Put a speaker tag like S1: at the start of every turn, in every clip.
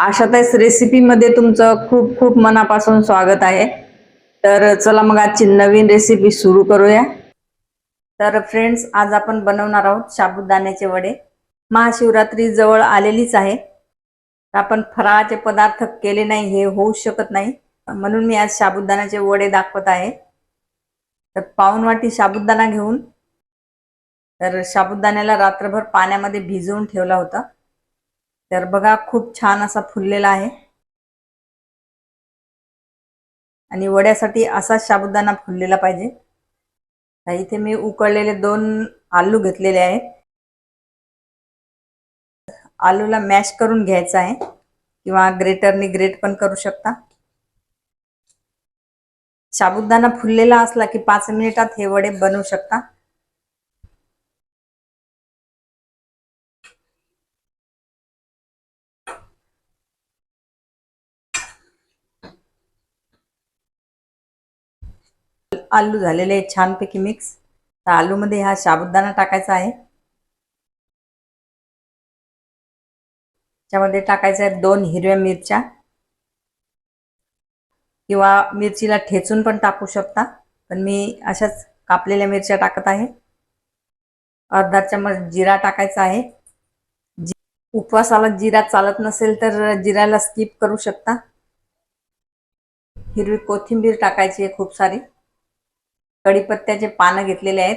S1: आशाताईस रेसिपीमध्ये तुमचं खूप खूप मनापासून स्वागत आहे। तर चला मग आजची नवीन रेसिपी सुरू करूया। तर फ्रेंड्स, आज आपण बनवणार आहोत साबुदाण्याचे वडे। महाशिवरात्री जवळ आलेलीच आहे, आपण फराळाचे पदार्थ केले नाही हे होऊ शकत नाही, म्हणून मी आज साबुदाण्याचे वडे दाखवत आहे। तर पाऊण वाटी साबुदाणा घेऊन, तर साबुदाण्याला रात्रभर पाण्यामध्ये भिजवून ठेवला होता। तर बघा, खूप छान असा फुललेला आहे आणि वड्यासाठी असा साबुदाणा फुललेला पाहिजे। तर इथे मी उकळलेले 2 आलू घेतलेले आहेत। आलूला मॅश करून घ्यायचा आहे किंवा ग्रेटरने ग्रेट पण करू शकता। साबुदाणा फुललेला असला की 5 मिनिटात हे वडे बनवू शकता। आलू झालेले छानपैकी मिक्स। तर आलू मध्ये हा साबुदाणा टाकायचा आहे। त्यामध्ये टाकायचा आहे 2 हिरव्या मिरच्या, किंवा मिरचीला ठेचून पण टाकू शकता, पण मी अशाच कापलेल्या मिरच्या टाकत आहे। अर्धा चमच जिरा टाकायचा आहे। उपवासाला जिरा चालत नसेल तर जिराला स्किप करू शकता। हिरवी कोथिंबीर टाकायची आहे खूप सारी। कढीपत्त्याचे पानं घेतलेले आहेत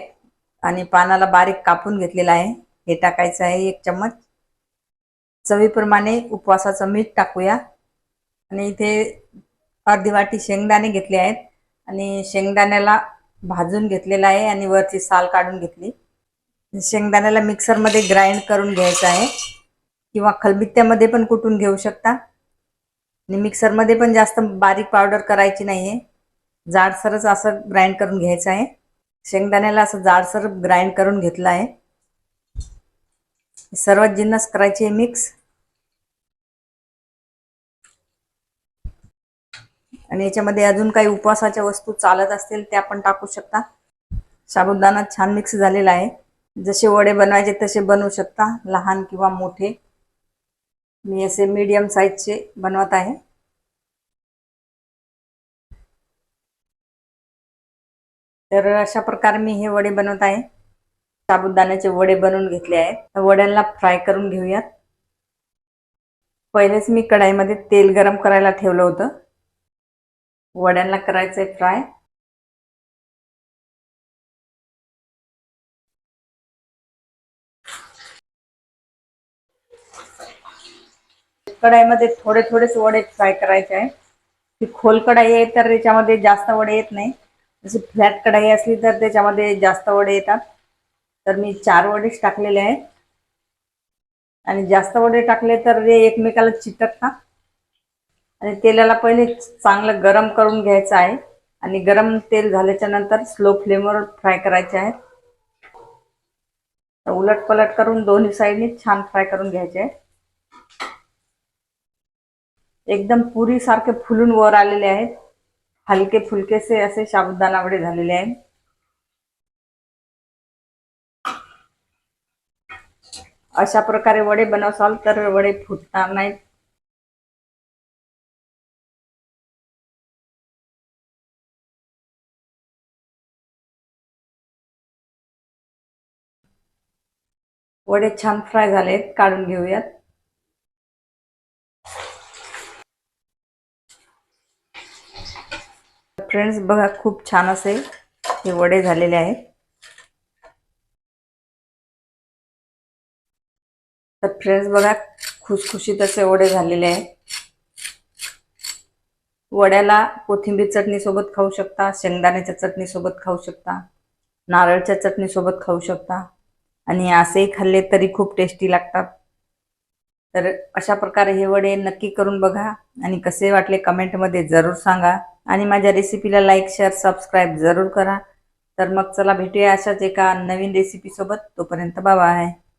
S1: आणि पानाला बारीक कापून घेतलेला आहे, हे टाकायचं आहे 1 चम्मच। चवीप्रमाणे उपवासाचं मीठ टाकूया। आणि इथे अर्धी वाटी शेंगदाणे घेतले आहेत आणि शेंगदाण्याला भाजून घेतलेला आहे आणि वरची साल काढून घेतली। शेंगदाण्याला मिक्सर मध्ये ग्राइंड करून घ्यायचं आहे, किंवा खलबत्त्यामध्ये पण कुटून घेऊ शकता। आणि मिक्सर मध्ये पण जास्त बारीक पावडर करायची नाहीये, जाडसरच असं ग्राइंड करून घ्यायचं आहे। शेंगदाण्याला असं जाडसर ग्राइंड करून घेतलं आहे। सर्व जिन्नस करायचे मिक्स। आणि याच्यामध्ये अजून काही उपवासाच्या वस्तू चालत असतील त्या पण टाकू शकता। साबुदाणा छान मिक्स झालेला आहे। जसे वडे बनवायचे तसे बनवू शकता, लहान किंवा मोठे। मी असे मीडियम साइजचे बनवत आहे। तर अशा प्रकारे मी हे वडे बनवत आहे। साबुदाण्याचे वडे बनवून घेतले आहेत। वड्यांना फ्राय करून घेऊयात। पहिलेच मी कढईमध्ये तेल गरम करायला ठेवलं होतं। वड्यांना करायचंय फ्राय। कढईमध्ये थोडे थोडेच वडे फ्राय करायचे आहे। ही खोल कढई आहे तर त्याच्यामध्ये जास्त वडे येत नाही, जशी फ्लॅट कढई असली तर त्याच्यामध्ये जास्त वडे येतात। तर मी 4 वडेच टाकलेले आहेत, आणि जास्त वडे टाकले तर ते एकमेकाला चिटकतात। आणि तेलाला पहिले चांगलं गरम करून घ्यायचं आहे, आणि गरम तेल झाल्याच्या नंतर स्लो फ्लेमवर फ्राय करायचे आहे। उलट पलट करून दोन्ही साइडनी छान फ्राय करून घ्यायचे आहे। एकदम पुरी सारखे फुलून वर आलेले आहेत। हलके फुलकेसे असे साबुदाणा वडे झालेले आहेत। अशा प्रकारे वडे बनवसाल तर वडे फुटणार नाहीत। वडे छान फ्राय झालेत, काढून घेऊयात। फ्रेंड्स बघा, खूप छान असे हे वडे झालेले आहेत। तर फ्रेंड्स बघा, खुसखुशीत असे वडे झालेले आहेत। वड्याला कोथिंबीर चटणी सोबत खाऊ शकता, शेंगदाण्याच्या चटणी सोबत खाऊ शकता, नारळच्या चटणी सोबत खाऊ शकता, आणि असेही खाल्ले तरी खूप टेस्टी लागतात। तर अशा प्रकारे हे वडे नक्की करून बघा, आणि कसे वाटले कमेंटमध्ये जरूर सांगा। आणि माझ्या रेसिपीला लाईक, शेअर, सबस्क्राईब जरूर करा। तर मग चला, भेटूया अशाच एका नवीन रेसिपी सोबत। तोपर्यंत बाय बाय।